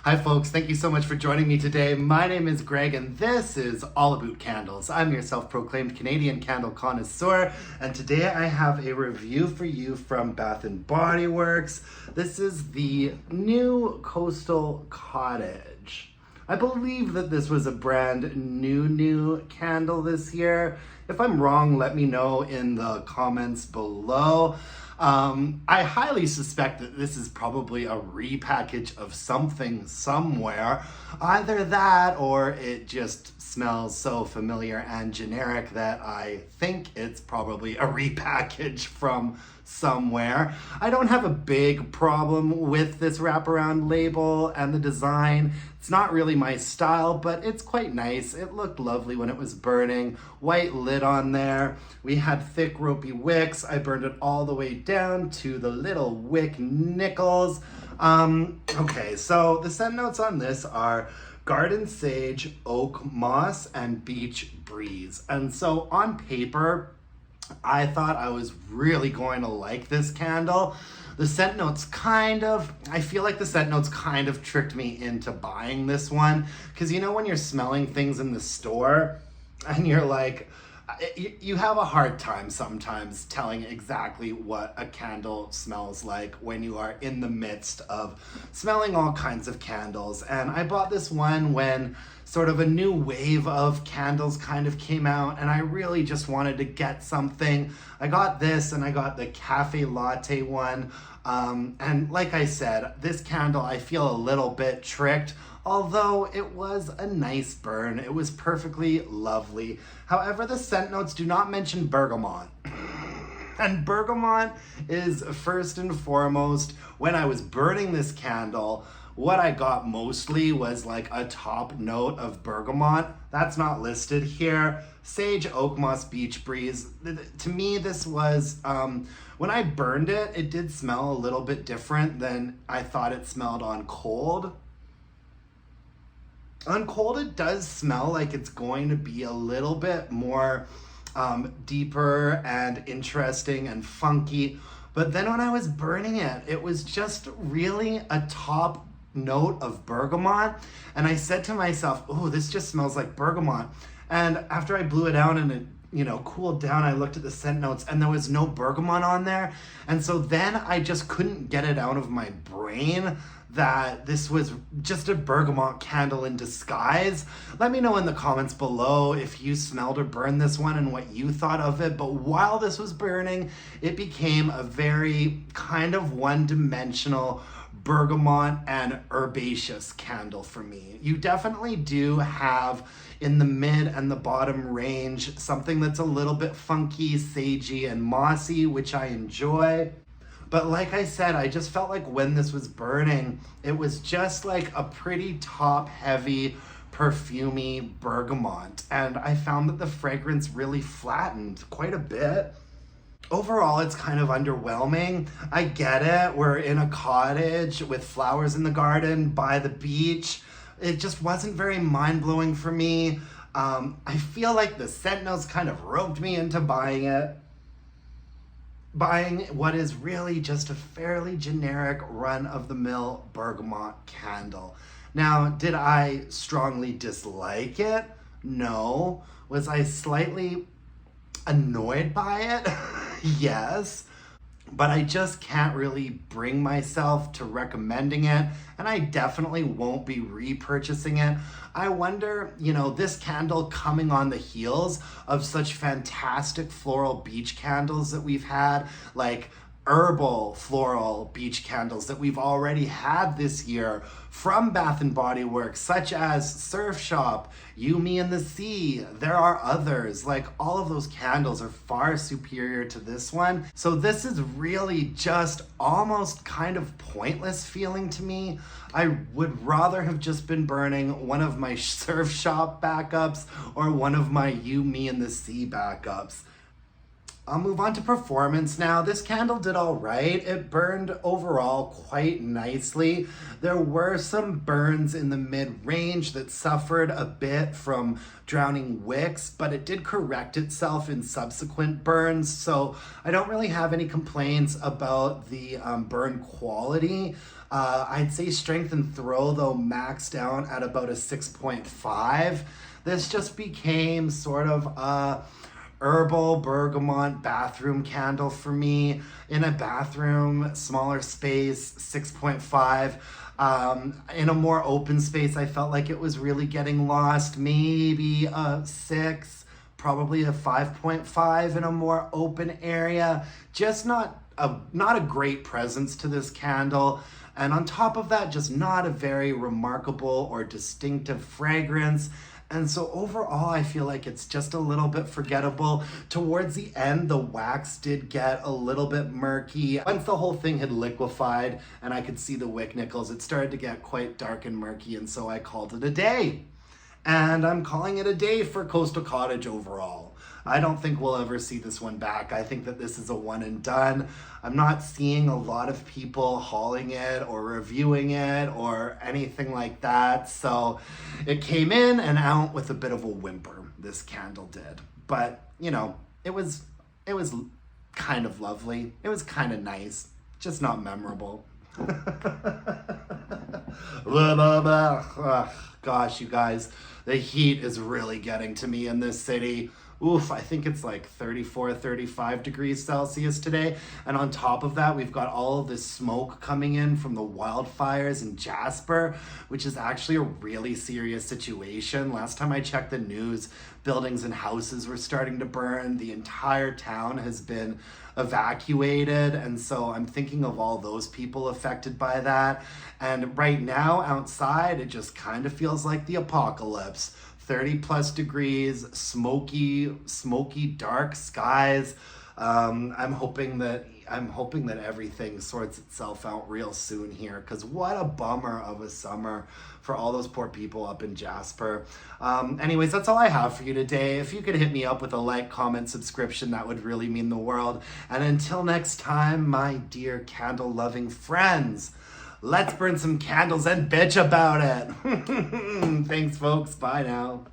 Hi folks, thank you so much for joining me today. My name is Greg and this is all Aboot candles. I'm your self-proclaimed Canadian candle connoisseur, and today I have a review for you from Bath & Body Works. This is the new Coastal Cottage. I believe that this was a brand new candle this year. If I'm wrong, let me know in the comments below. I highly suspect that this is probably a repackage of something somewhere. Either that or it just smells so familiar and generic that I think it's probably a repackage from somewhere. I don't have a big problem with this wraparound label and the design. It's not really my style, but it's quite nice. It looked lovely when it was burning. White lid on there. We had thick ropey wicks. I burned it all the way down to the little wick nickels. Okay, so the scent notes on this are garden sage, oak moss, and beach breeze. And so on paper, I thought I was really going to like this candle. The scent notes I feel like the scent notes kind of tricked me into buying this one. Because you know when you're smelling things in the store and you're like, you have a hard time sometimes telling exactly what a candle smells like when you are in the midst of smelling all kinds of candles. And I bought this one when sort of a new wave of candles kind of came out and I really just wanted to get something. I got this and I got the cafe latte one. And like I said, this candle I feel a little bit tricked, although it was a nice burn. It was perfectly lovely. However, the scent notes do not mention bergamot. And bergamot is first and foremost, when I was burning this candle, what I got mostly was like a top note of bergamot. That's not listed here. Sage, oak moss, beach breeze. To me, this was, when I burned it, it did smell a little bit different than I thought it smelled on cold. On cold, it does smell like it's going to be a little bit more deeper and interesting and funky. But then when I was burning it, it was just really a top note of bergamot. And I said to myself, oh, this just smells like bergamot. And after I blew it out and it, cooled down, I looked at the scent notes and there was no bergamot on there. And so then I just couldn't get it out of my brain that this was just a bergamot candle in disguise. Let me know in the comments below if you smelled or burned this one and what you thought of it. But while this was burning, it became a very kind of one-dimensional bergamot and herbaceous candle for me. You definitely do have in the mid and the bottom range something that's a little bit funky, sagey, and mossy, which I enjoy. But like I said, I just felt like when this was burning, it was just like a pretty top-heavy, perfumey bergamot. And I found that the fragrance really flattened quite a bit. Overall, it's kind of underwhelming. I get it. We're in a cottage with flowers in the garden by the beach. It just wasn't very mind-blowing for me. I feel like the scent notes kind of roped me into buying it. Buying what is really just a fairly generic run-of-the-mill bergamot candle. Now, did I strongly dislike it? No. Was I slightly annoyed by it? Yes. But I just can't really bring myself to recommending it, and I definitely won't be repurchasing it. I wonder, this candle coming on the heels of such fantastic floral beach candles that we've had, like herbal floral beach candles that we've already had this year from Bath & Body Works, such as Surf Shop, You, Me, and the Sea. There are others. Like, all of those candles are far superior to this one. So this is really just almost kind of pointless feeling to me. I would rather have just been burning one of my Surf Shop backups or one of my You, Me, and the Sea backups. I'll move on to performance now. This candle did all right. It burned overall quite nicely. There were some burns in the mid-range that suffered a bit from drowning wicks, but it did correct itself in subsequent burns, so I don't really have any complaints about the burn quality. I'd say strength and throw, though, maxed out at about a 6.5. This just became sort of a herbal bergamot bathroom candle for me. In a bathroom, smaller space, 6.5. In a more open space, I felt like it was really getting lost. Maybe a 6, probably a 5.5 in a more open area. Just not a great presence to this candle. And on top of that, just not a very remarkable or distinctive fragrance. And so overall, I feel like it's just a little bit forgettable. Towards the end, the wax did get a little bit murky. Once the whole thing had liquefied and I could see the wick nickels, it started to get quite dark and murky, and so I called it a day. And I'm calling it a day for Coastal Cottage overall. I don't think we'll ever see this one back. I think that this is a one and done. I'm not seeing a lot of people hauling it or reviewing it or anything like that. So it came in and out with a bit of a whimper, this candle did. But, you know, it was kind of lovely. It was kind of nice, just not memorable. Gosh, you guys, the heat is really getting to me in this city. Oof, I think it's like 34, 35 degrees Celsius today. And on top of that, we've got all of this smoke coming in from the wildfires in Jasper, which is actually a really serious situation. Last time I checked the news, buildings and houses were starting to burn. The entire town has been evacuated. And so I'm thinking of all those people affected by that. And right now outside, it just kind of feels like the apocalypse. 30 plus degrees, smoky, dark skies. I'm hoping that everything sorts itself out real soon here, because what a bummer of a summer for all those poor people up in Jasper. Anyways, that's all I have for you today. If you could hit me up with a like, comment, subscription, that would really mean the world. And until next time, my dear candle-loving friends, let's burn some candles and bitch about it. Thanks, folks. Bye now.